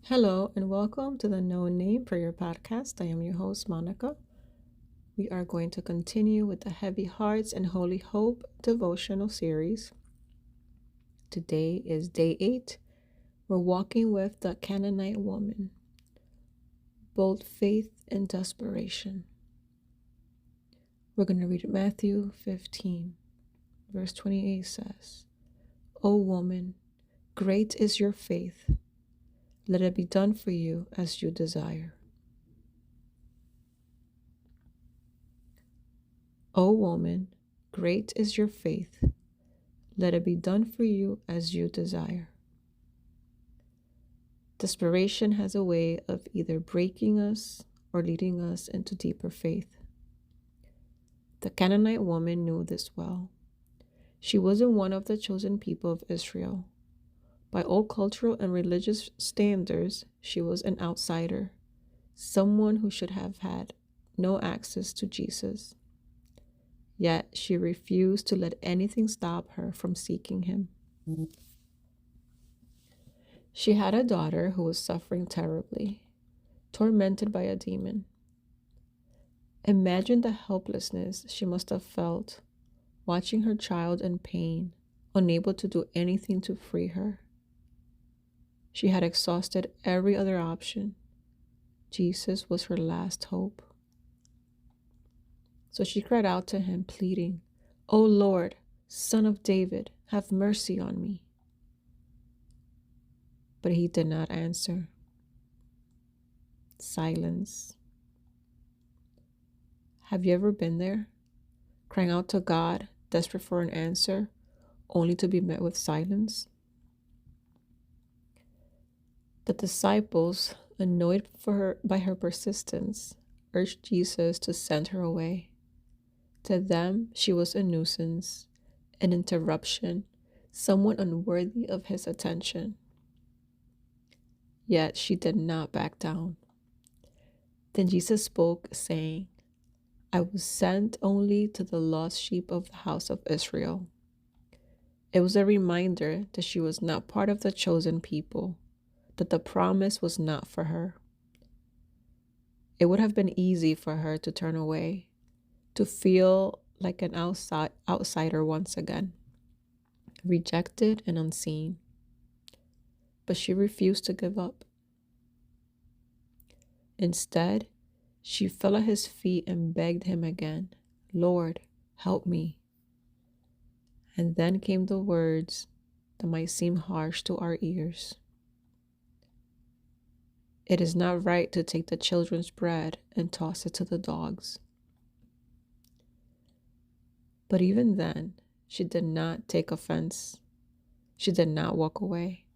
Hello and welcome to the No Name Prayer Podcast. I am your host, Monica. We are going to continue with the Heavy Hearts and Holy Hope Devotional Series. Today is day 8. We're walking with the Canaanite woman. Bold faith and desperation. We're going to read Matthew 15, verse 28 says, O woman, great is your faith. Let it be done for you as you desire. O woman, great is your faith. Let it be done for you as you desire. Desperation has a way of either breaking us or leading us into deeper faith. The Canaanite woman knew this well. She wasn't one of the chosen people of Israel. By all cultural and religious standards, she was an outsider, someone who should have had no access to Jesus. Yet she refused to let anything stop her from seeking him. She had a daughter who was suffering terribly, tormented by a demon. Imagine the helplessness she must have felt watching her child in pain, unable to do anything to free her. She had exhausted every other option. Jesus was her last hope. So she cried out to him, pleading, "O Lord, Son of David, have mercy on me." But he did not answer. Silence. Have you ever been there, crying out to God, desperate for an answer, only to be met with silence? The disciples, annoyed by her persistence, urged Jesus to send her away. To them, she was a nuisance, an interruption, someone unworthy of his attention. Yet she did not back down. Then Jesus spoke, saying, "I was sent only to the lost sheep of the house of Israel." It was a reminder that she was not part of the chosen people, that the promise was not for her. It would have been easy for her to turn away, to feel like an outsider once again, rejected and unseen. But she refused to give up. Instead, she fell at his feet and begged him again, "Lord, help me." And then came the words that might seem harsh to our ears. "It is not right to take the children's bread and toss it to the dogs." But even then, she did not take offense. She did not walk away.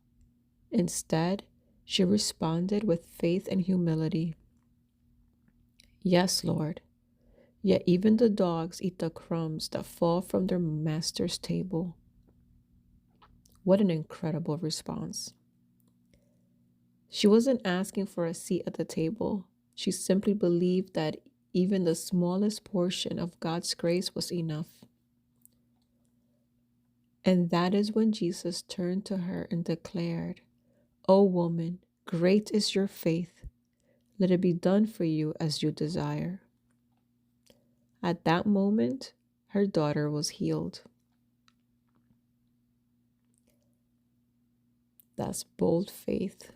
Instead, she responded with faith and humility. "Yes, Lord. Yet even the dogs eat the crumbs that fall from their master's table." What an incredible response. She wasn't asking for a seat at the table. She simply believed that even the smallest portion of God's grace was enough. And that is when Jesus turned to her and declared, "O woman, great is your faith. Let it be done for you as you desire." At that moment, her daughter was healed. That's bold faith.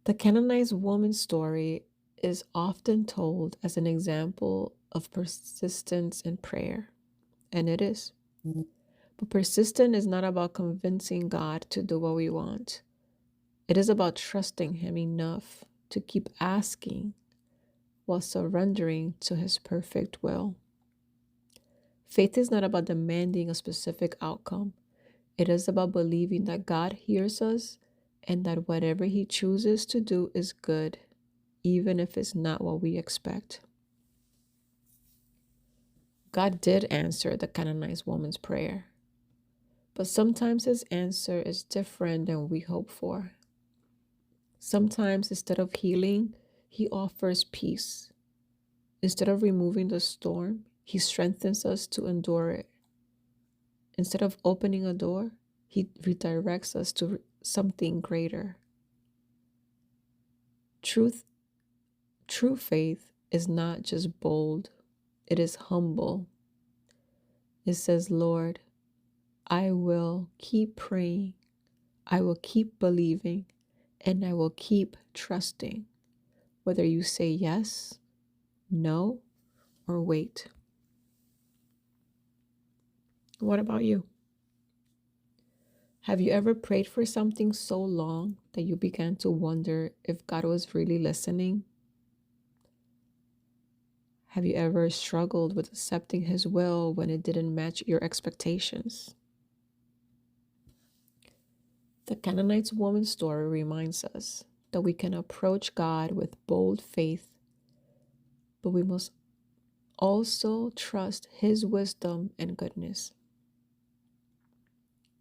The Canaanite woman's story is often told as an example of persistence in prayer, and it is. But persistence is not about convincing God to do what we want. It is about trusting Him enough to keep asking while surrendering to His perfect will. Faith is not about demanding a specific outcome. It is about believing that God hears us and that whatever He chooses to do is good, even if it's not what we expect. God did answer the Canaanite woman's prayer, but sometimes His answer is different than we hope for. Sometimes instead of healing, He offers peace. Instead of removing the storm, He strengthens us to endure it. Instead of opening a door, He redirects us something greater. True faith is not just bold, it is humble. It says, Lord, I will keep praying, I will keep believing, and I will keep trusting, whether you say yes, no, or wait. What about you? Have you ever prayed for something so long that you began to wonder if God was really listening? Have you ever struggled with accepting His will when it didn't match your expectations? The Canaanite woman's story reminds us that we can approach God with bold faith, but we must also trust His wisdom and goodness,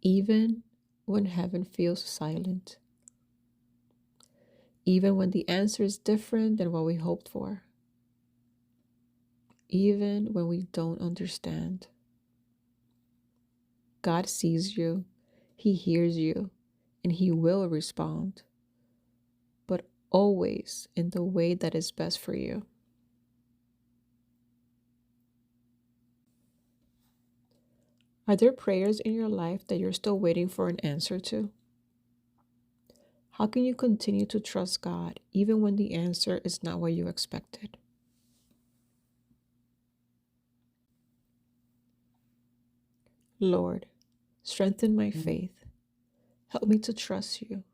even when heaven feels silent, even when the answer is different than what we hoped for, even when we don't understand. God sees you, He hears you, and He will respond, but always in the way that is best for you. Are there prayers in your life that you're still waiting for an answer to? How can you continue to trust God even when the answer is not what you expected? Lord, strengthen my faith. Help me to trust you,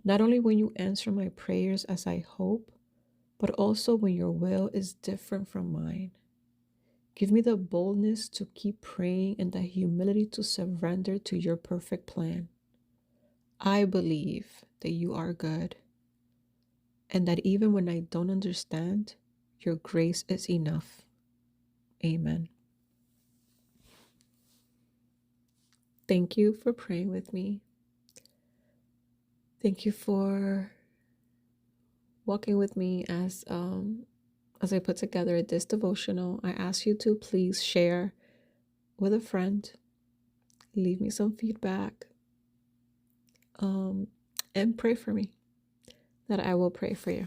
not only when you answer my prayers as I hope, but also when your will is different from mine. Give me the boldness to keep praying and the humility to surrender to your perfect plan. I believe that you are good, and that even when I don't understand, your grace is enough. Amen. Thank you for praying with me. Thank you for walking with me as I put together this devotional. I ask you to please share with a friend, leave me some feedback, and pray for me, that I will pray for you.